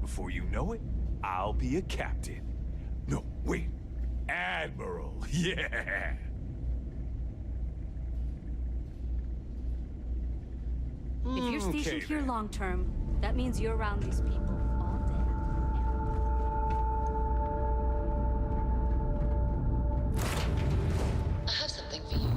Before you know it, I'll be a captain. No, wait. Admiral. Yeah. If you're stationed Okay, here then. long term, that means you're around these people all day. I have something for you.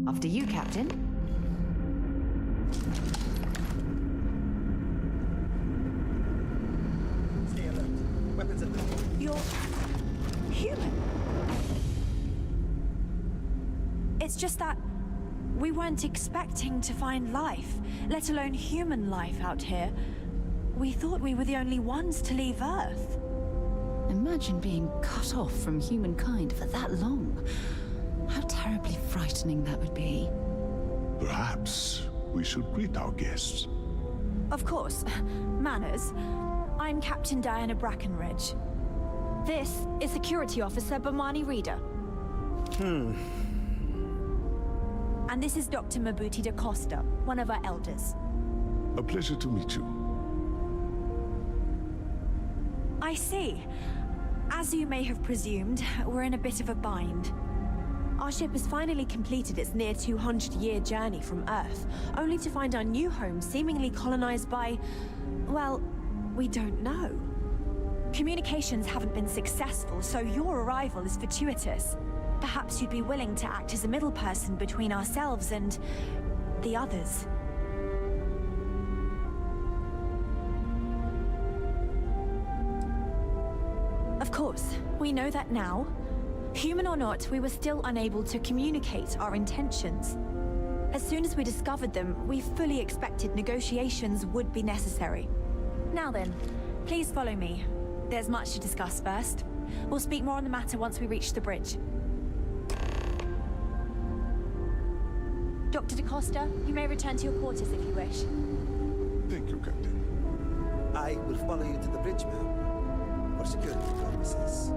After you, Captain. Stay alert. Weapons at the door. You're human. It's just that we weren't expecting to find life, let alone human life out here. We thought we were the only ones to leave Earth. Imagine being cut off from humankind for that long. How terribly frightening that would be. Perhaps we should greet our guests. Of course. Manners. I'm Captain Diana Brackenridge. This is Security Officer Bomani Reader. And this is Dr. Mabuti da Costa, one of our elders. A pleasure to meet you. I see. As you may have presumed, we're in a bit of a bind. Our ship has finally completed its near 200-year journey from Earth, only to find our new home seemingly colonized by, well, we don't know. Communications haven't been successful, so your arrival is fortuitous. Perhaps you'd be willing to act as a middle person between ourselves and the others. Of course, we know that now. Human or not, we were still unable to communicate our intentions. As soon as we discovered them, we fully expected negotiations would be necessary. Now then, please follow me. There's much to discuss first. We'll speak more on the matter once we reach the bridge. Dr. da Costa, you may return to your quarters if you wish. Thank you, Captain. I will follow you to the bridge, ma'am. For security purposes.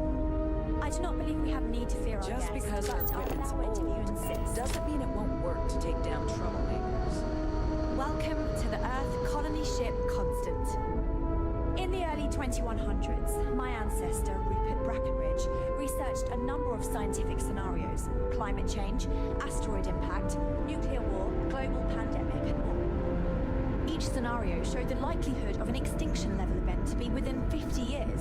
I do not believe we have need to fear our Just guests, because our but I'll equipment's allow it if you old insist. doesn't mean it won't work to take down troublemakers. Welcome to the Earth colony ship Constant. In the early 2100s, my ancestor, Rupert Brackenridge, researched a number of scientific scenarios: climate change, asteroid impact, nuclear war, global pandemic, and more. Each scenario showed the likelihood of an extinction level event to be within 50 years.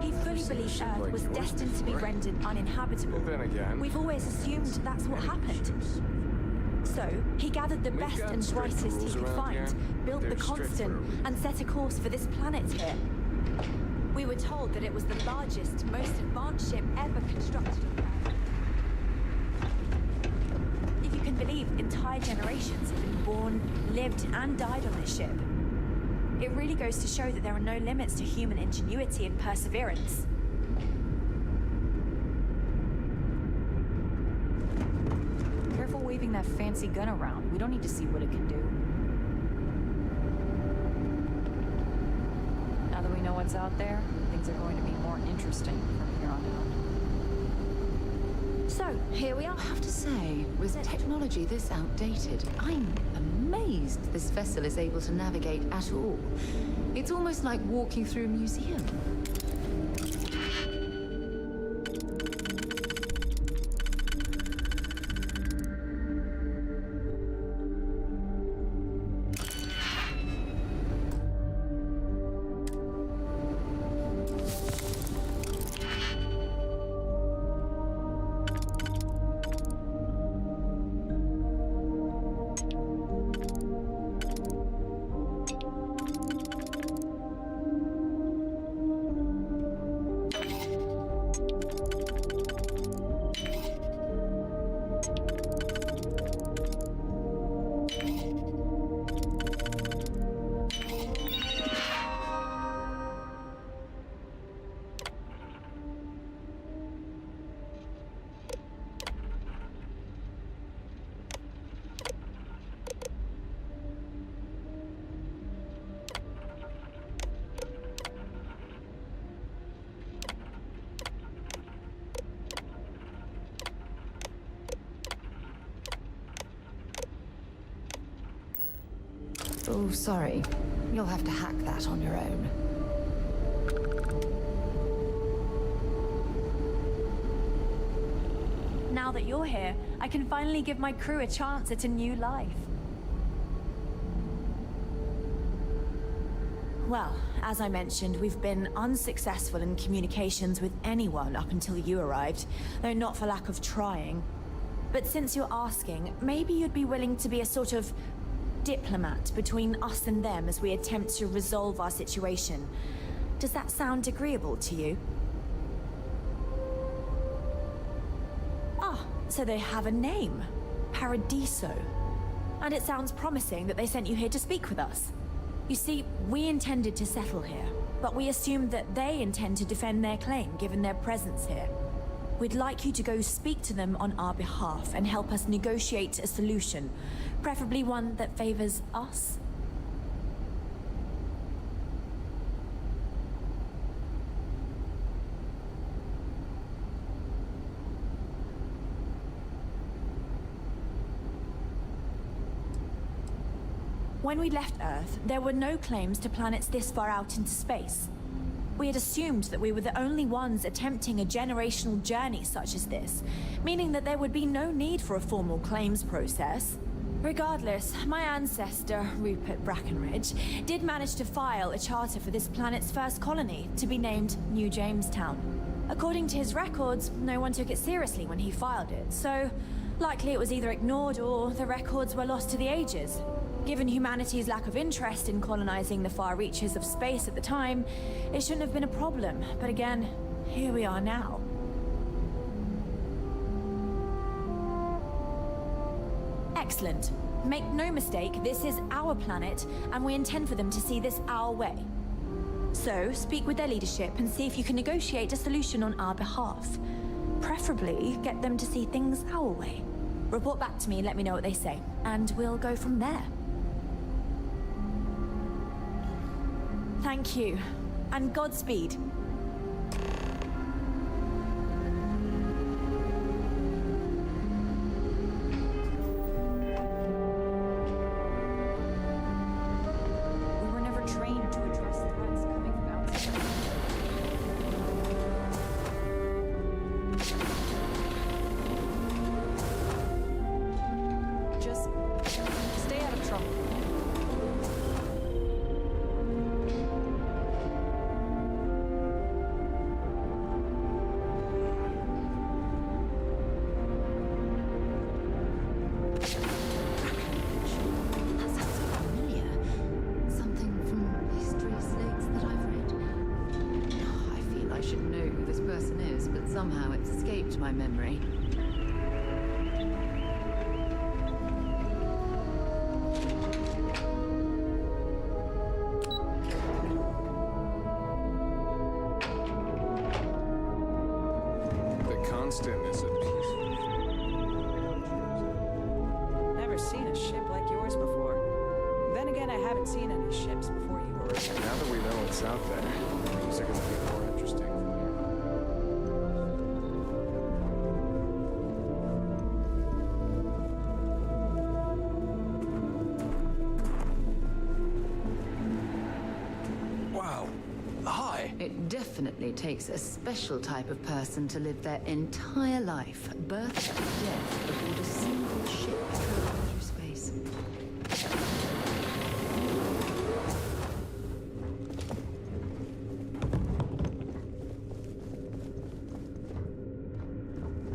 He fully believed ship Earth like was yours destined to be before. rendered uninhabitable. Then again, We've always assumed that's what happened. So, he gathered the We've best got and strict brightest he rules could around find, here. built the They're strict for a Constant, reason. and set a course for this planet here. We were told that it was the largest, most advanced ship ever constructed on Earth. If you can believe, entire generations have been born, lived, and died on this ship. It really goes to show that there are no limits to human ingenuity and perseverance. Careful waving that fancy gun around. We don't need to see what it can do. Now that we know what's out there, things are going to be more interesting from here on out. So, here we are. I have to say, with technology this outdated, I'm amazed this vessel is able to navigate at all. It's almost like walking through a museum. Oh, sorry. You'll have to hack that on your own. Now that you're here, I can finally give my crew a chance at a new life. Well, as I mentioned, we've been unsuccessful in communications with anyone up until you arrived, though not for lack of trying. But since you're asking, maybe you'd be willing to be a sort of diplomat between us and them as we attempt to resolve our situation. Does that sound agreeable to you? Ah, so they have a name. Paradiso. And it sounds promising that they sent you here to speak with us. You see, we intended to settle here, but we assumed that they intend to defend their claim given their presence here. We'd like you to go speak to them on our behalf and help us negotiate a solution, preferably one that favors us. When we left Earth, there were no claims to planets this far out into space. We had assumed that we were the only ones attempting a generational journey such as this, meaning that there would be no need for a formal claims process. Regardless, my ancestor, Rupert Brackenridge, did manage to file a charter for this planet's first colony, to be named New Jamestown. According to his records, no one took it seriously when he filed it, so likely it was either ignored or the records were lost to the ages. Given humanity's lack of interest in colonizing the far reaches of space at the time, it shouldn't have been a problem. But again, here we are now. Excellent. Make no mistake, this is our planet, and we intend for them to see this our way. So, speak with their leadership and see if you can negotiate a solution on our behalf. Preferably, get them to see things our way. Report back to me and let me know what they say, and we'll go from there. Thank you. And Godspeed. We were never trained to address threats coming from outside. Just stay out of trouble. That sounds so familiar. Something from history slates that I've read. Oh, I feel I should know who this person is, but somehow it's escaped my memory. The constant is a piece. Never seen a ship like yours before. Then again, I haven't seen any ships before yours. Now that we know what's out there, things are going to be more interesting. Wow. Hi. It definitely takes a special type of person to live their entire life, birth to death, aboard a single ship traveling through space.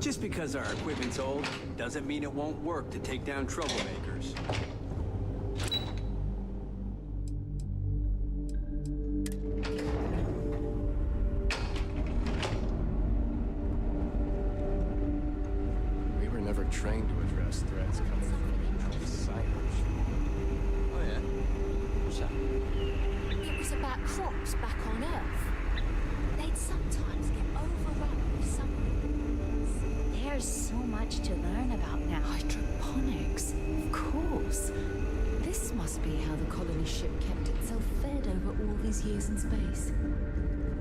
Just because our equipment's old doesn't mean it won't work to take down troublemakers. We were never trained to address threats coming from outside. Oh yeah? What's that? It was about crops back on Earth. They'd sometimes get overrun with something. There's so much to learn about now. Hydroponics, of course. This must be how the colony ship kept itself fed over all these years in space.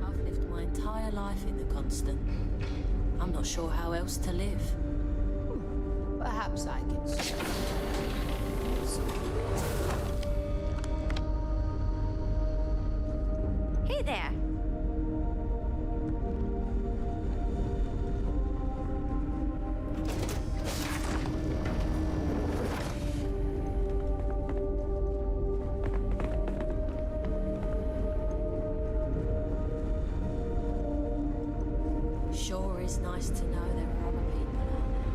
I've lived my entire life in the constant. I'm not sure how else to live. Perhaps I can. Hey there. Sure is nice to know there are other people out there.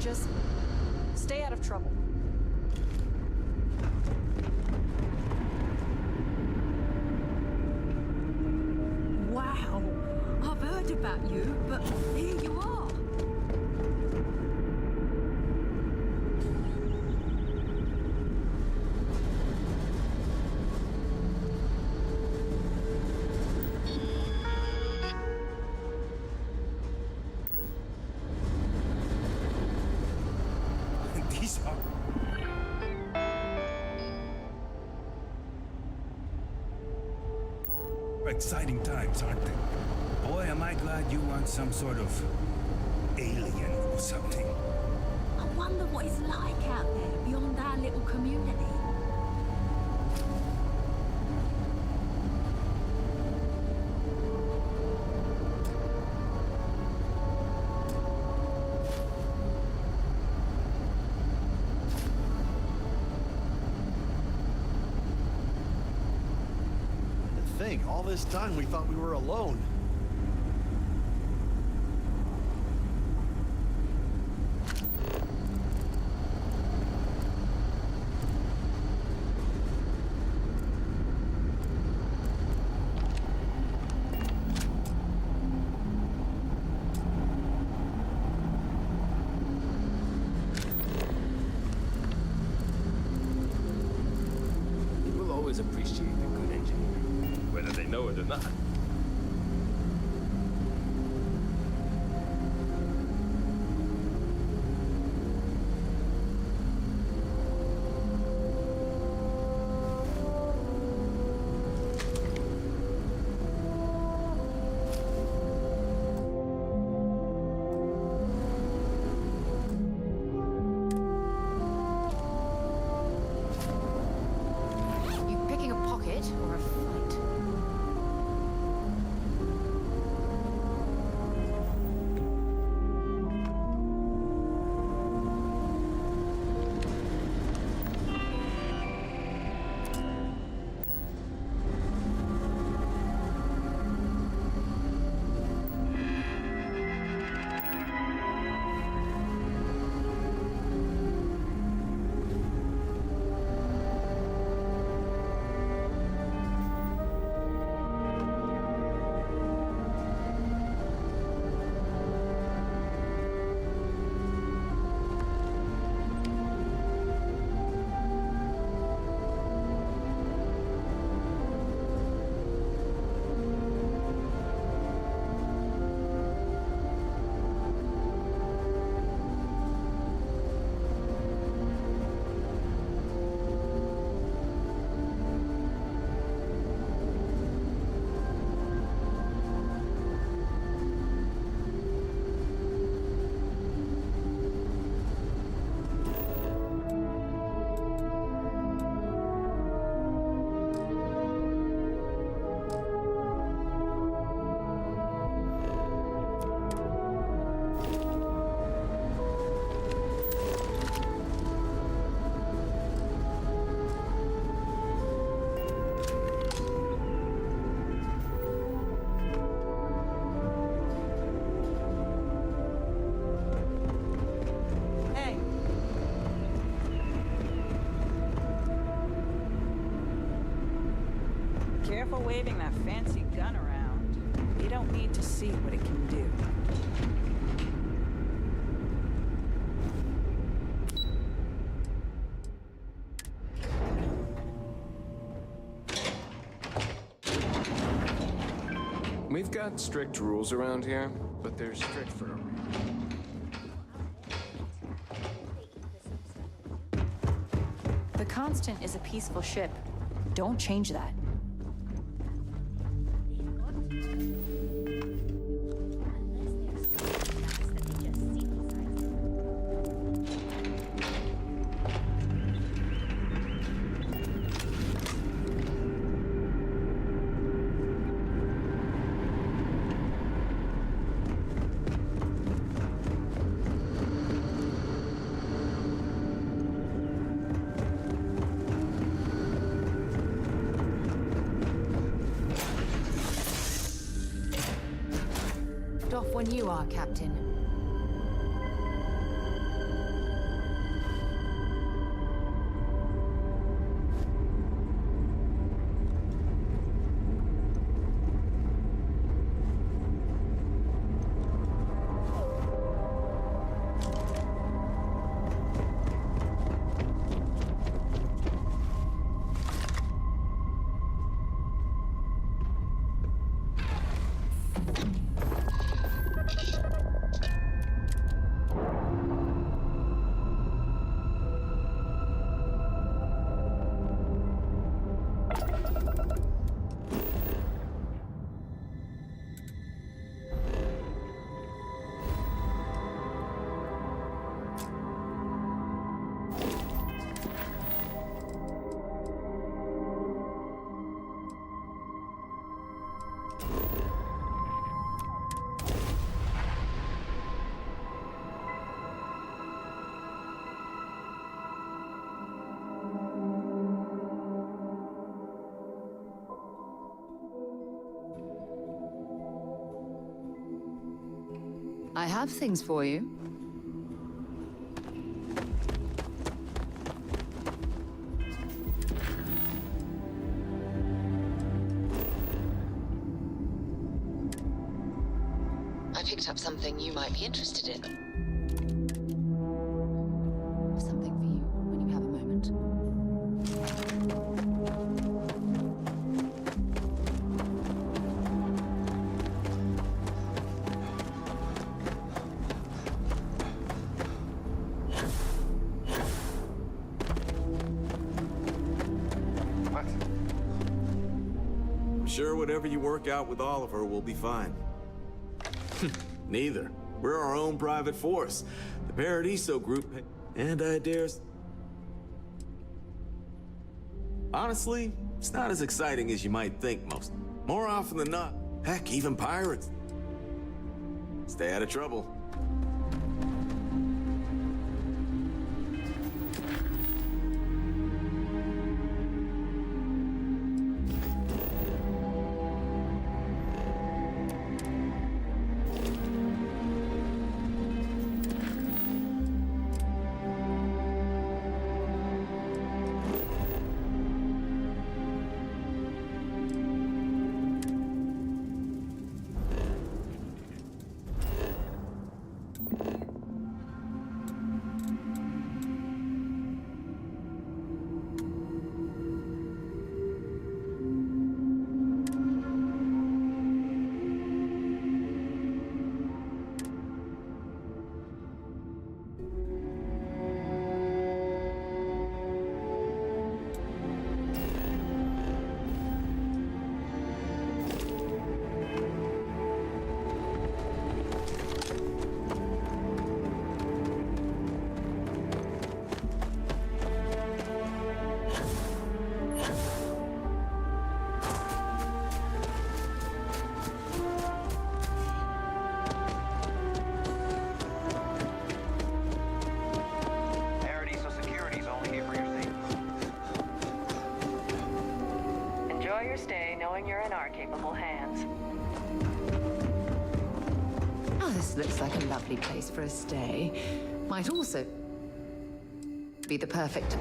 Just stay out of trouble. Wow, I've heard about you, but here you are. These are... exciting times, aren't they? Boy, am I glad you aren't some sort of alien or something. I wonder what it's like out there beyond our little community. All this time we thought we were alone. always appreciate a good engineer, whether they know it or not. You picking a pocket or a fight? Hey, careful waving that fancy gun around. You don't need to see what it can do. We've got strict rules around here, but they're strict for a reason. The Constant is a peaceful ship. Don't change that. Off when you are, Captain. I have things for you. I picked up something you might be interested in. Something for you when you have a moment. sure whatever you work out with Oliver will be fine. Neither. We're our own private force. The Paradiso group, and I dare... Honestly, it's not as exciting as you might think most. More often than not, heck, even pirates. Stay out of trouble. Looks like a lovely place for a stay. Might also be the perfect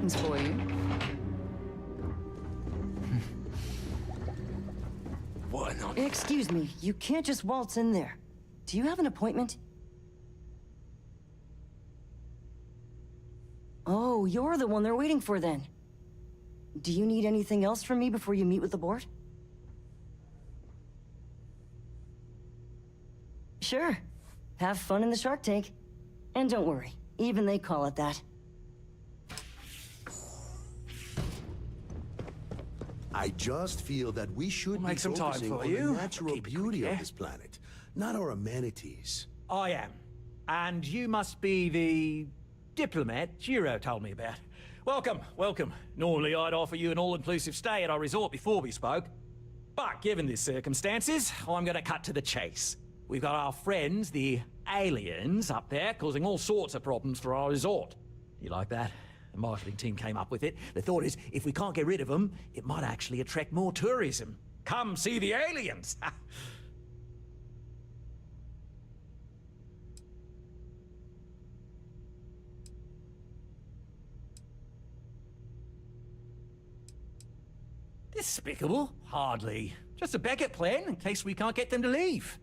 for you. What? Excuse me, you can't just waltz in there. Do you have an appointment? Oh, you're the one they're waiting for then. Do you need anything else from me before you meet with the board? Sure. Have fun in the shark tank. And don't worry, even they call it that. I just feel that we should Make be some time focusing for on you. the natural beauty of this planet, not our amenities. I am. And you must be the diplomat Giro told me about. Welcome, welcome. Normally I'd offer you an all-inclusive stay at our resort before we spoke. But given the circumstances, I'm gonna cut to the chase. We've got our friends, the aliens, up there, causing all sorts of problems for our resort. You like that? The marketing team came up with it. The thought is, if we can't get rid of them, it might actually attract more tourism. Come see the aliens! Despicable? Hardly. Just a backup plan in case we can't get them to leave.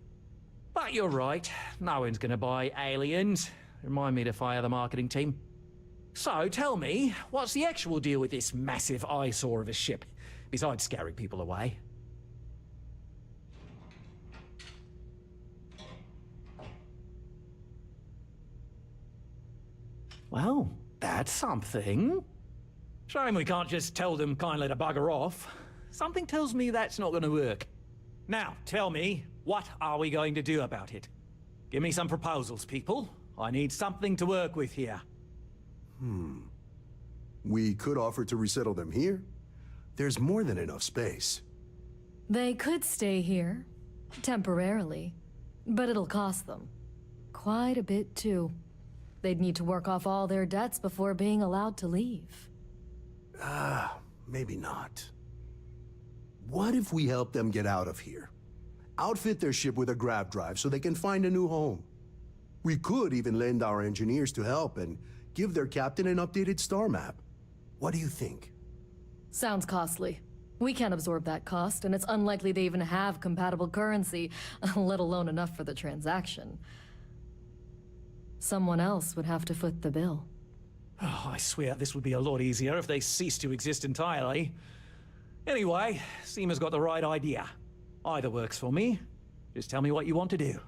But you're right, no one's gonna buy aliens. Remind me to fire the marketing team. So tell me, what's the actual deal with this massive eyesore of a ship, besides scaring people away? Well, that's something. Shame we can't just tell them kindly to bugger off. Something tells me that's not gonna work. Now, tell me, what are we going to do about it? Give me some proposals, people. I need something to work with here. We could offer to resettle them here. There's more than enough space. They could stay here, temporarily, but it'll cost them. Quite a bit, too. They'd need to work off all their debts before being allowed to leave. Maybe not. What if we help them get out of here? Outfit their ship with a grab drive so they can find a new home. We could even lend our engineers to help and give their captain an updated star map. What do you think? Sounds costly. We can't absorb that cost, and it's unlikely they even have compatible currency, let alone enough for the transaction. Someone else would have to foot the bill. Oh, I swear this would be a lot easier if they ceased to exist entirely. Anyway, Seema's got the right idea. Either works for me. Just tell me what you want to do.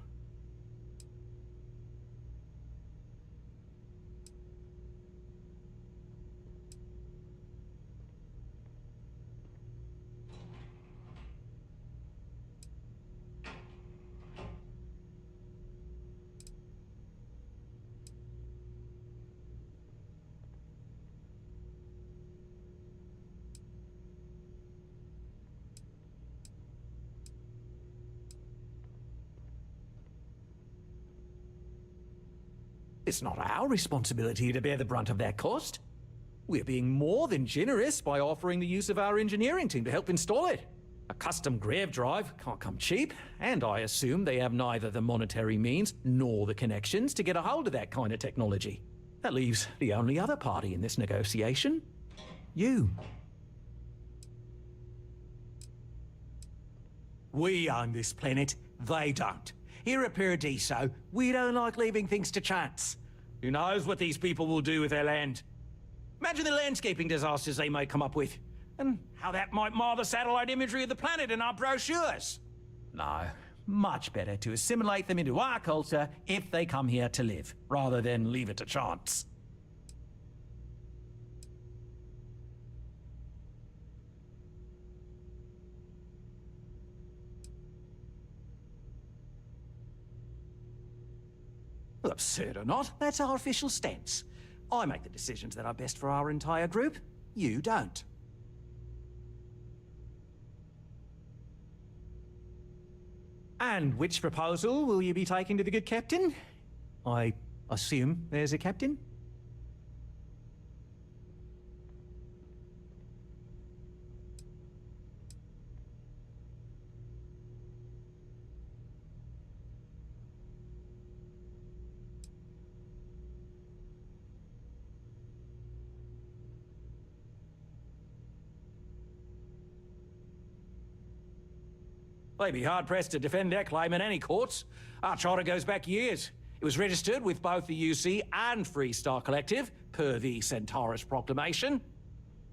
It's not our responsibility to bear the brunt of that cost. We're being more than generous by offering the use of our engineering team to help install it. A custom grav drive can't come cheap, and I assume they have neither the monetary means nor the connections to get a hold of that kind of technology. That leaves the only other party in this negotiation. You. We own this planet, they don't. Here at Paradiso, we don't like leaving things to chance. Who knows what these people will do with their land? Imagine the landscaping disasters they may come up with, and how that might mar the satellite imagery of the planet in our brochures. No, much better to assimilate them into our culture if they come here to live, rather than leave it to chance. Well, absurd or not, that's our official stance. I make the decisions that are best for our entire group. You don't. And which proposal will you be taking to the good captain? I assume there's a captain? They'd be hard-pressed to defend their claim in any courts. Our charter goes back years. It was registered with both the UC and Free Star Collective, per the Centaurus Proclamation.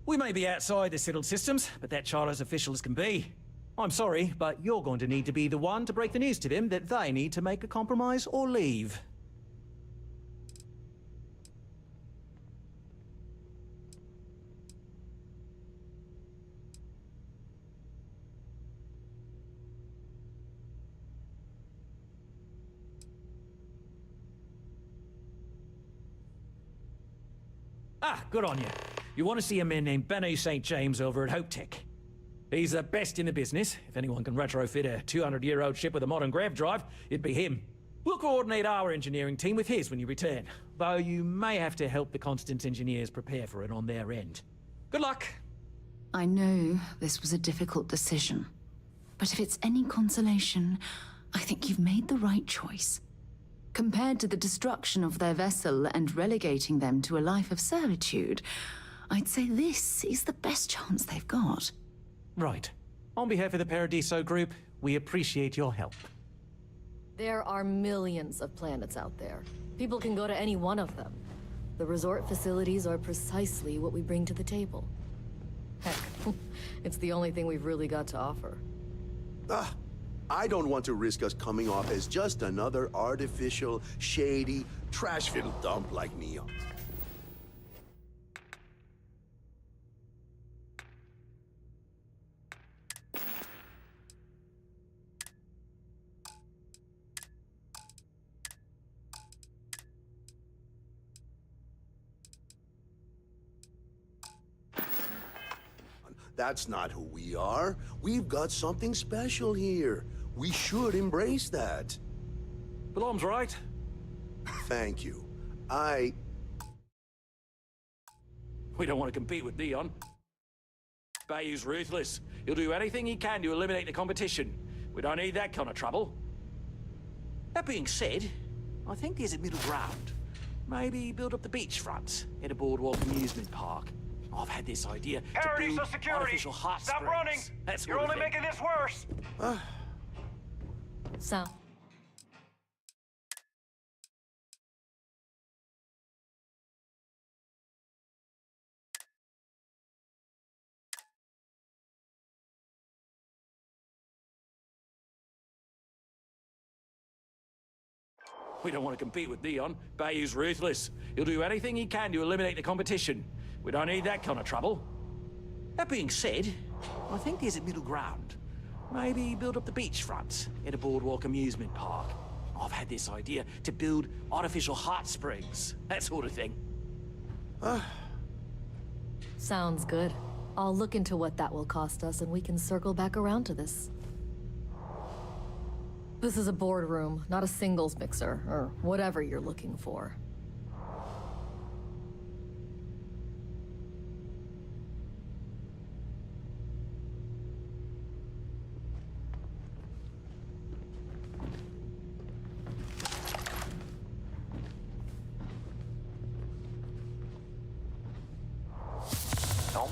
We may be outside the settled systems, but that charter's official as can be. I'm sorry, but you're going to need to be the one to break the news to them that they need to make a compromise or leave. Ah, good on you. You want to see a man named Benny St. James over at Hope Tech. He's the best in the business. If anyone can retrofit a 200-year-old ship with a modern grav drive, it'd be him. We'll coordinate our engineering team with his when you return, though you may have to help the Constance engineers prepare for it on their end. Good luck. I know this was a difficult decision, but if it's any consolation, I think you've made the right choice. Compared to the destruction of their vessel and relegating them to a life of servitude, I'd say this is the best chance they've got. Right. On behalf of the Paradiso Group, we appreciate your help. There are millions of planets out there. People can go to any one of them. The resort facilities are precisely what we bring to the table. Heck, it's the only thing we've really got to offer. I don't want to risk us coming off as just another artificial, shady, trash-filled dump like Neon. That's not who we are. We've got something special here. We should embrace that. Blom's right. Thank you. We don't want to compete with Neon. Bayou's ruthless. He'll do anything he can to eliminate the competition. We don't need that kind of trouble. That being said, I think there's a middle ground. Maybe build up the beachfront at a boardwalk amusement park. I've had this idea to build artificial hot springs. Stop running! You're only making this worse! So. We don't want to compete with Neon. Bayou's ruthless. He'll do anything he can to eliminate the competition. We don't need that kind of trouble. That being said, I think there's a middle ground. Maybe build up the beachfront at a boardwalk amusement park. I've had this idea to build artificial hot springs, that sort of thing. Sounds good. I'll look into what that will cost us and we can circle back around to this. This is a boardroom, not a singles mixer, or whatever you're looking for.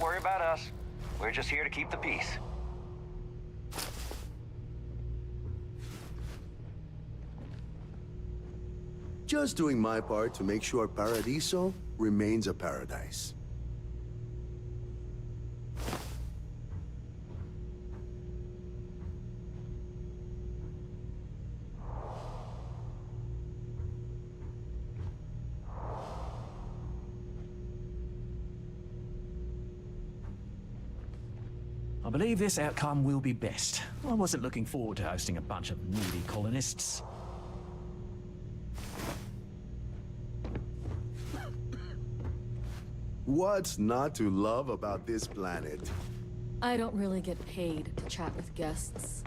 worry about us. We're just here to keep the peace. Just doing my part to make sure Paradiso remains a paradise. I believe this outcome will be best. I wasn't looking forward to hosting a bunch of needy colonists. What's not to love about this planet? I don't really get paid to chat with guests.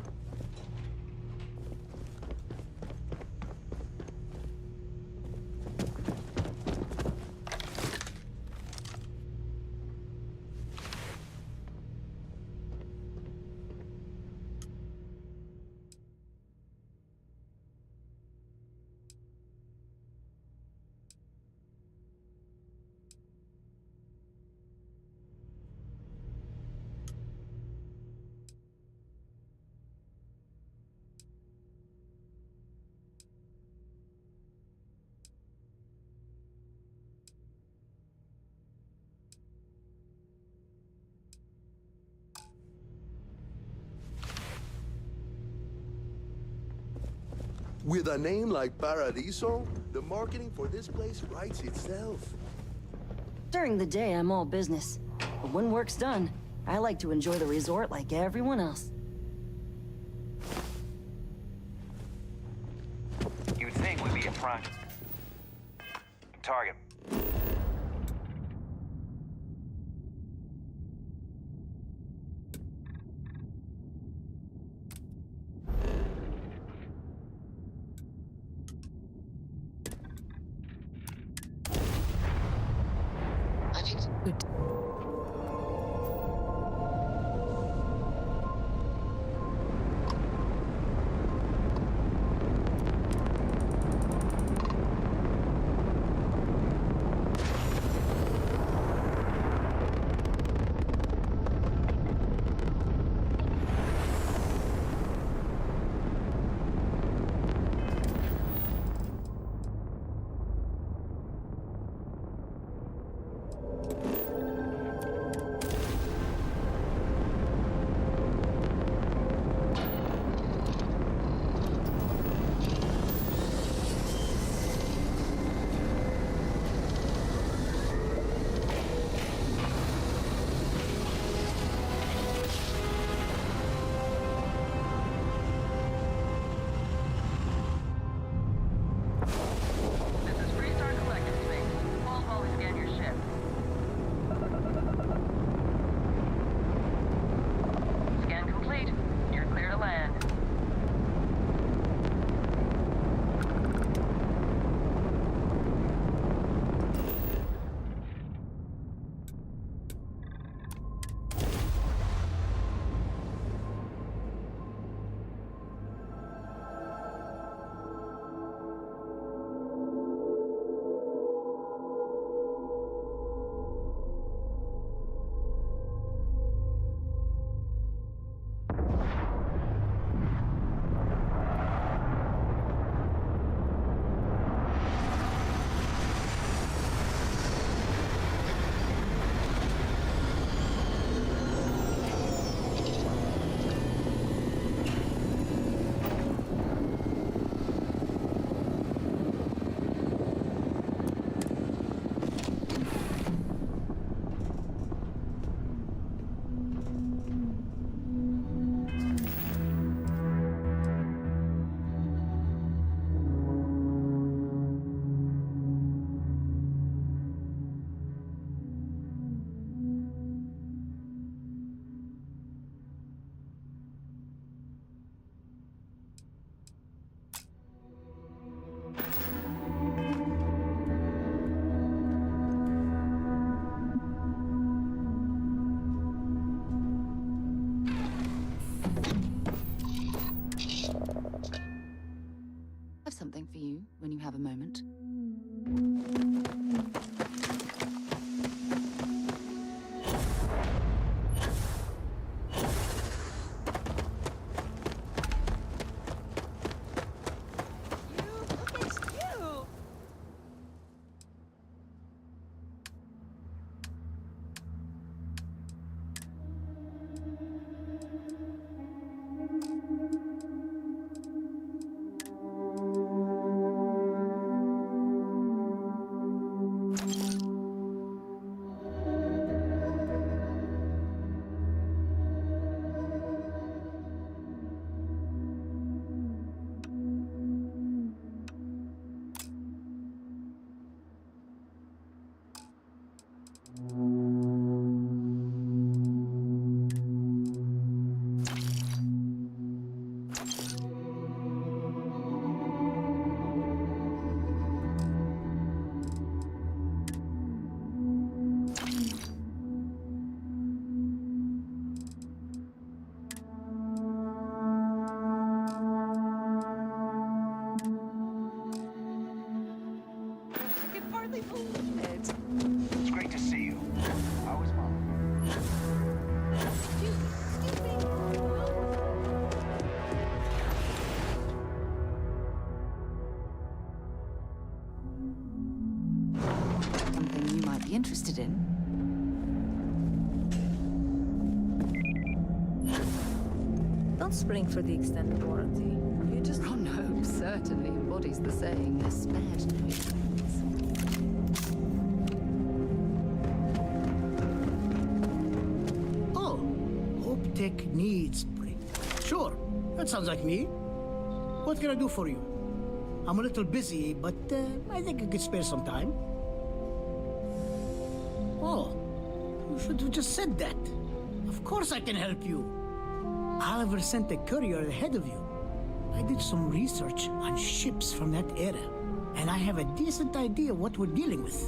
With a name like Paradiso, the marketing for this place writes itself. During the day, I'm all business. But when work's done, I like to enjoy the resort like everyone else. You'd think we'd be a prime target. Good. Something for you when you have a moment. be interested in. Don't spring for the extended warranty. You just... Ron Hope certainly embodies the saying, "They're spared no expense." Oh, Hope Tech needs spring. Sure, that sounds like me. What can I do for you? I'm a little busy, but I think I could spare some time. Oh, you should have just said that. Of course I can help you. Oliver sent a courier ahead of you. I did some research on ships from that era, and I have a decent idea what we're dealing with.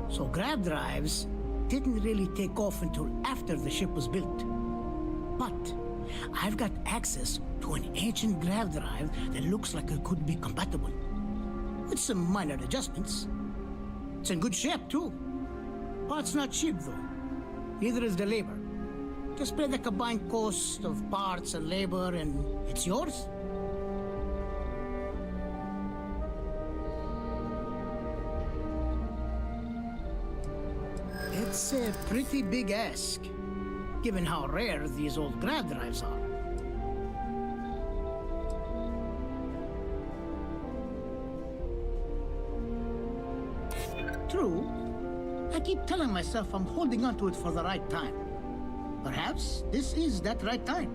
So grab drives didn't really take off until after the ship was built. But I've got access to an ancient grav drive that looks like it could be compatible. With some minor adjustments. It's in good shape, too. Parts not cheap, though. Neither is the labor. Just pay the combined cost of parts and labor, and it's yours. It's a pretty big ask, given how rare these old grav drives are. True. I keep telling myself I'm holding on to it for the right time. Perhaps this is that right time.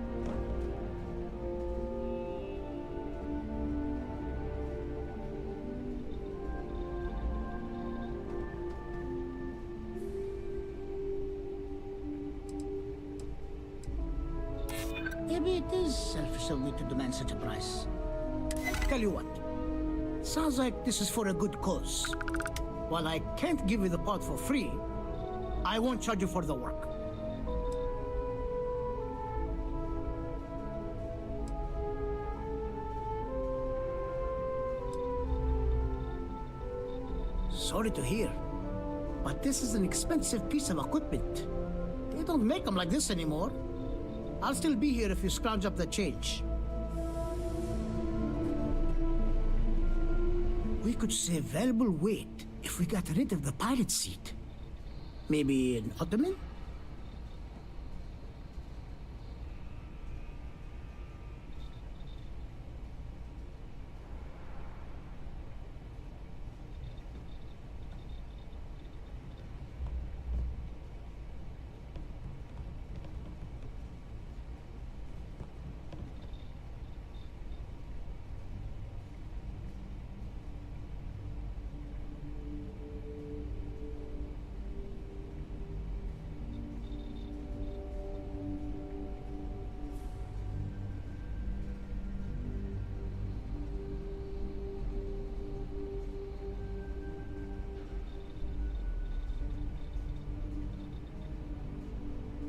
Maybe it is selfish of me to demand such a price. Tell you what, sounds like this is for a good cause. While I can't give you the part for free, I won't charge you for the work. Sorry to hear, but this is an expensive piece of equipment. They don't make them like this anymore. I'll still be here if you scrounge up the change. We could save valuable weight if we got rid of the pilot seat. Maybe an ottoman?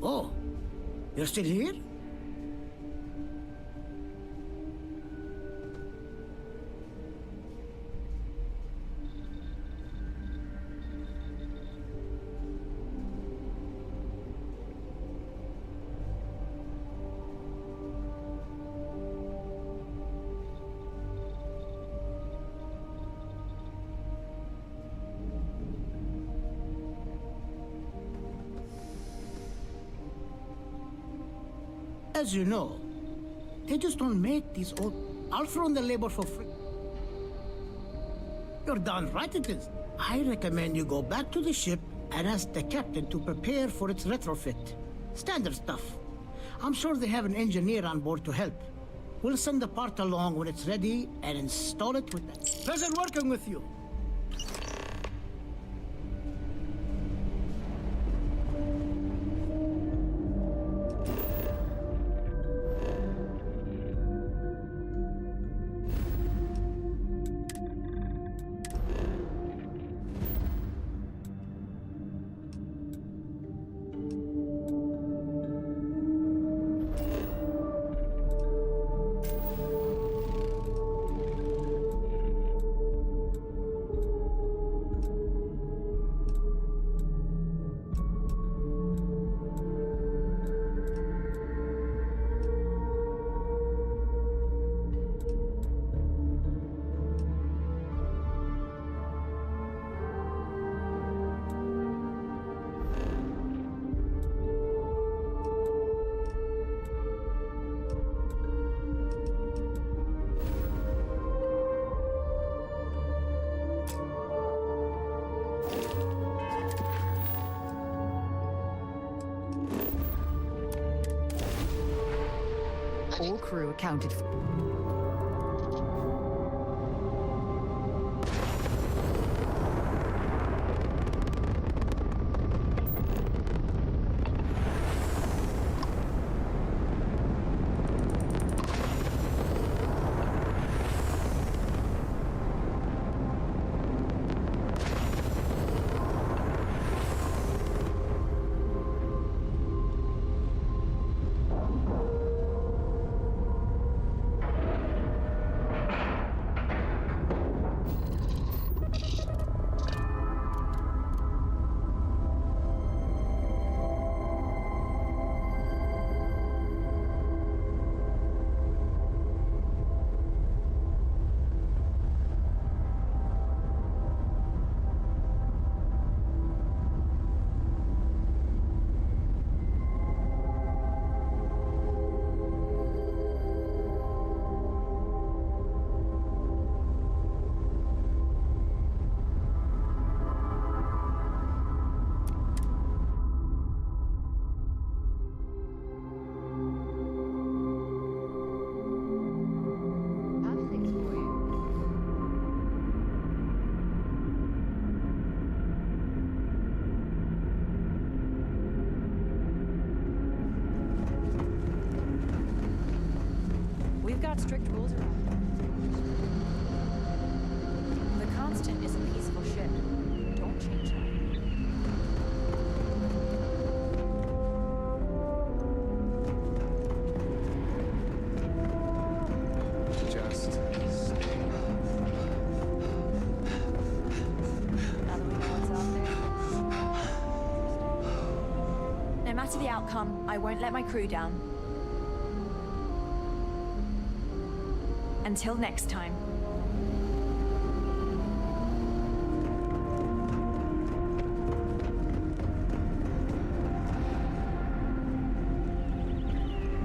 Oh, you're still here? As you know, they just don't make these old... I'll throw in the labor for free. You're darn right it is. I recommend you go back to the ship and ask the captain to prepare for its retrofit. Standard stuff. I'm sure they have an engineer on board to help. We'll send the part along when it's ready and install it with that. Pleasure working with you. All crew accounted for. We've got strict rules around here. The Constant is a peaceful ship. Don't change that. Just stay. Now that we know what's out there. No matter the outcome, I won't let my crew down. Until next time.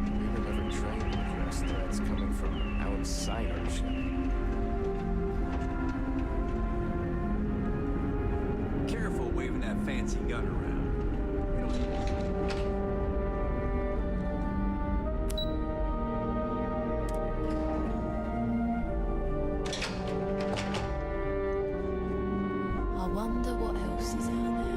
We were never trained to address threats coming from outside our ship. Careful waving that fancy gun around. We don't need it. I wonder what else is out there.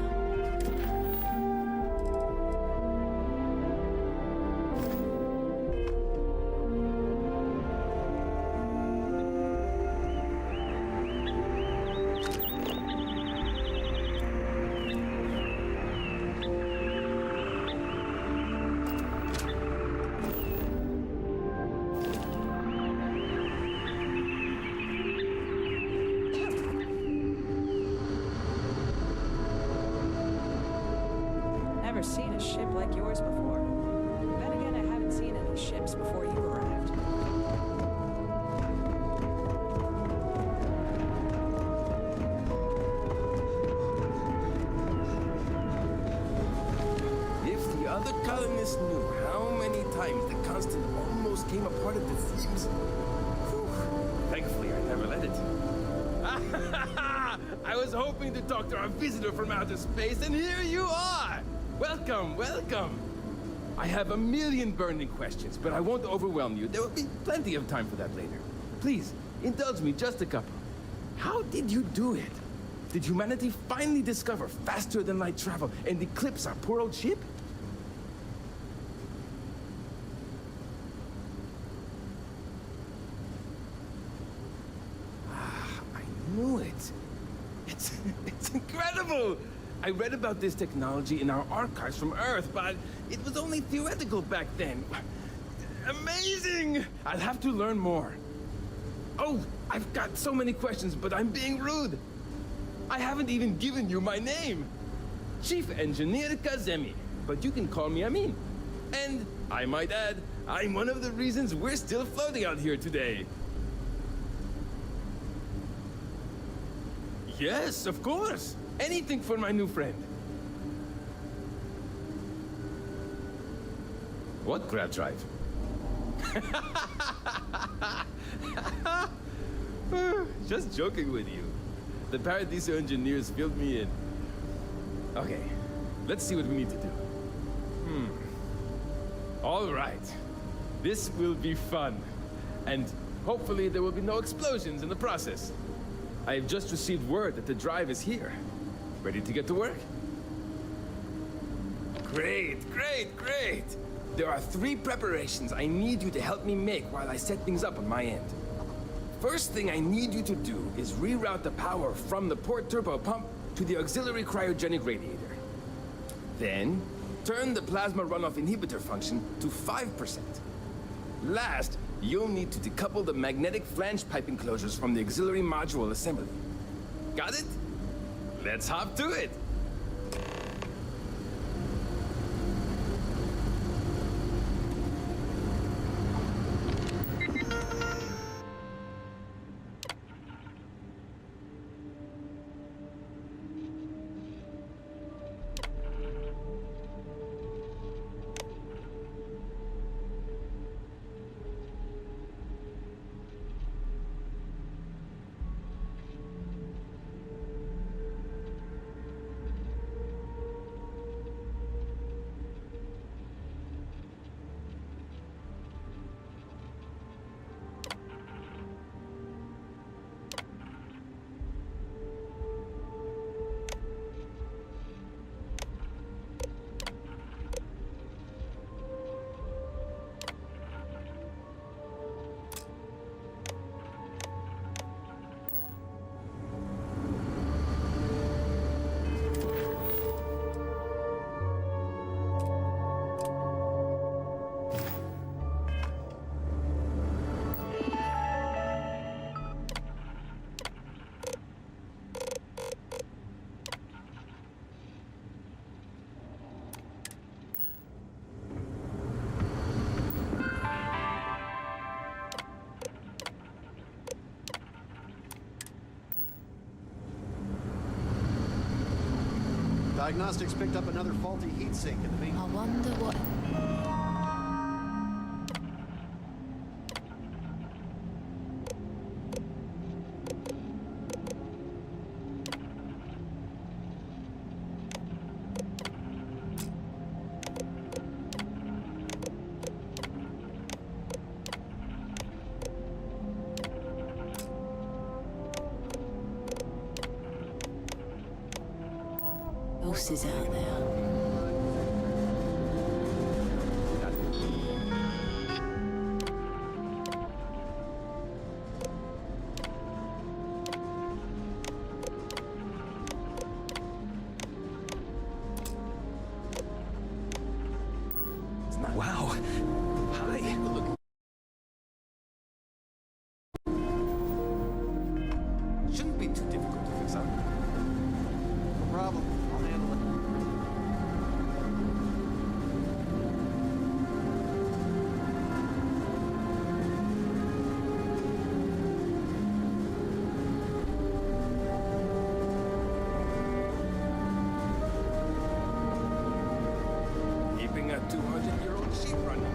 Never seen a ship like yours before. Then again, I haven't seen any ships before you arrived. If the other colonists knew how many times the Constant almost came apart at the seams. Whew. Thankfully, I never let it. I was hoping to talk to our visitor from outer space, and here you are! Welcome, welcome! I have a million burning questions, but I won't overwhelm you. There will be plenty of time for that later. Please, indulge me just a couple. How did you do it? Did humanity finally discover faster than light travel and eclipse our poor old ship? I knew it. It's incredible! I read about this technology in our archives from Earth, but it was only theoretical back then. Amazing! I'll have to learn more. Oh, I've got so many questions, but I'm being rude. I haven't even given you my name. Chief Engineer Kazemi, but you can call me Amin. And, I might add, I'm one of the reasons we're still floating out here today. Yes, of course. Anything for my new friend. What grab drive? Just joking with you. The Paradiso engineers filled me in. Okay, let's see what we need to do. All right. This will be fun. And hopefully there will be no explosions in the process. I have just received word that the drive is here. Ready to get to work? Great, great, great! There are 3 preparations I need you to help me make while I set things up on my end. First thing I need you to do is reroute the power from the port turbo pump to the auxiliary cryogenic radiator. Then, turn the plasma runoff inhibitor function to 5%. Last, you'll need to decouple the magnetic flange pipe enclosures from the auxiliary module assembly. Got it? Let's hop to it! Diagnostics picked up another faulty heatsink in the main. I wonder what... else is out there. Wow. Hi. Look. Shouldn't be too difficult to fix up. No problem. I'll handle it. Keeping a 200-year-old sheep running.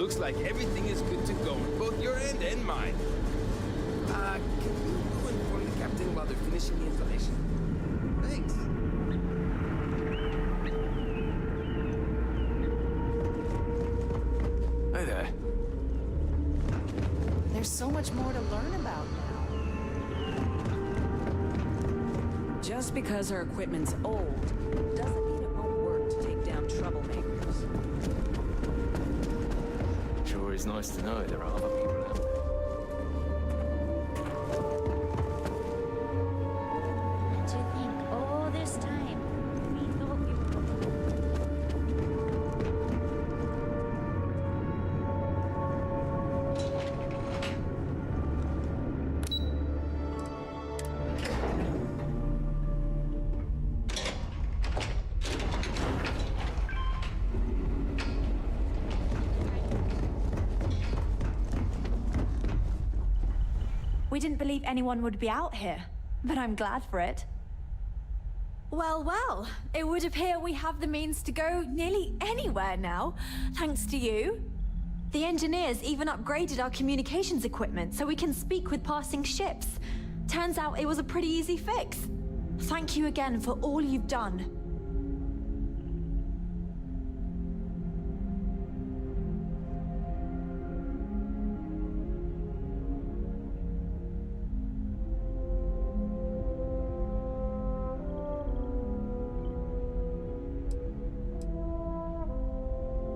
Looks like everything is good to go on both your end and mine. Can you go inform the captain while they're finishing the installation? Thanks. Hey there. There's so much more to learn about now. Just because our equipment's old doesn't mean it won't work to take down troublemakers. Sure is nice to know there are other people out there. To think all this time, we thought we We didn't believe anyone would be out here, but I'm glad for it. Well, well, it would appear we have the means to go nearly anywhere now, thanks to you. The engineers even upgraded our communications equipment so we can speak with passing ships. Turns out it was a pretty easy fix. Thank you again for all you've done.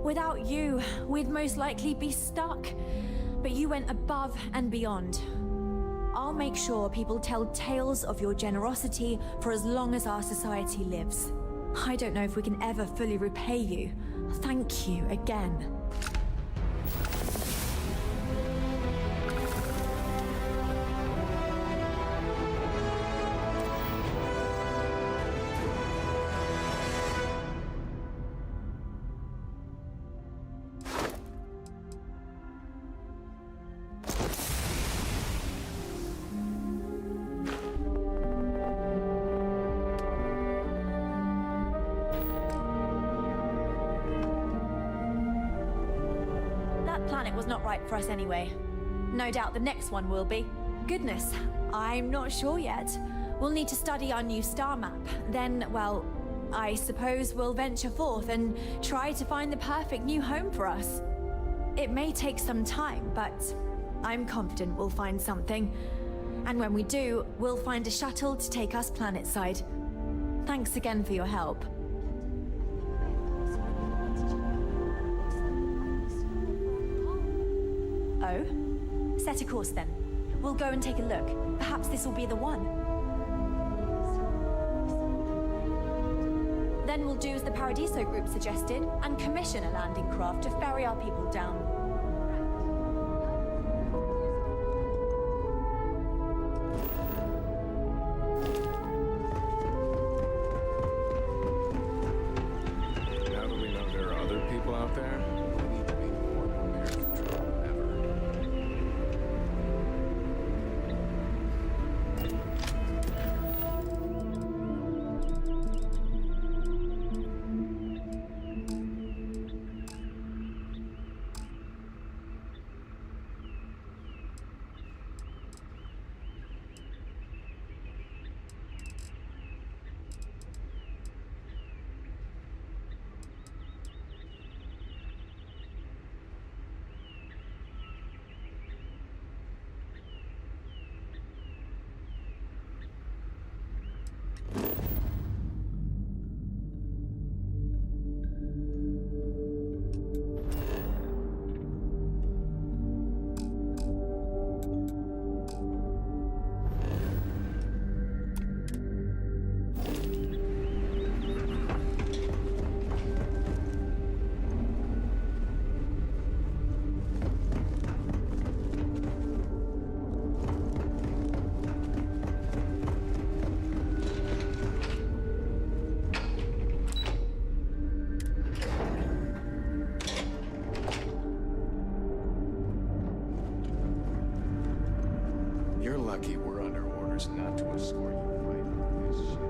Without you, we'd most likely be stuck. But you went above and beyond. I'll make sure people tell tales of your generosity for as long as our society lives. I don't know if we can ever fully repay you. Thank you again. Planet was not right for us anyway. No doubt the next one will be. Goodness, I'm not sure yet. We'll need to study our new star map. Then, well, I suppose we'll venture forth and try to find the perfect new home for us. It may take some time, but I'm confident we'll find something. And when we do, we'll find a shuttle to take us planetside. Thanks again for your help. Oh? Set a course then. We'll go and take a look. Perhaps this will be the one. Then we'll do as the Paradiso group suggested and commission a landing craft to ferry our people down. Now that we know there are other people out there, we need to be more prepared for trouble than ever. You're lucky we're under orders not to escort you right on this ship.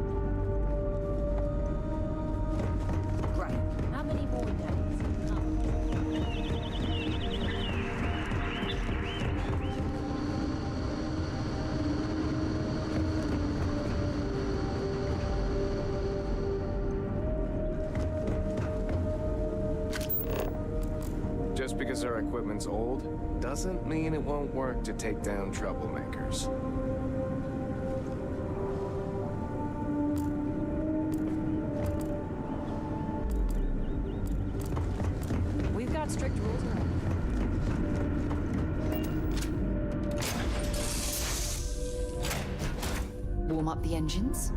Right. How many more days? because our equipment's old, doesn't mean it won't work to take down troublemakers. We've got strict rules around. Warm up the engines.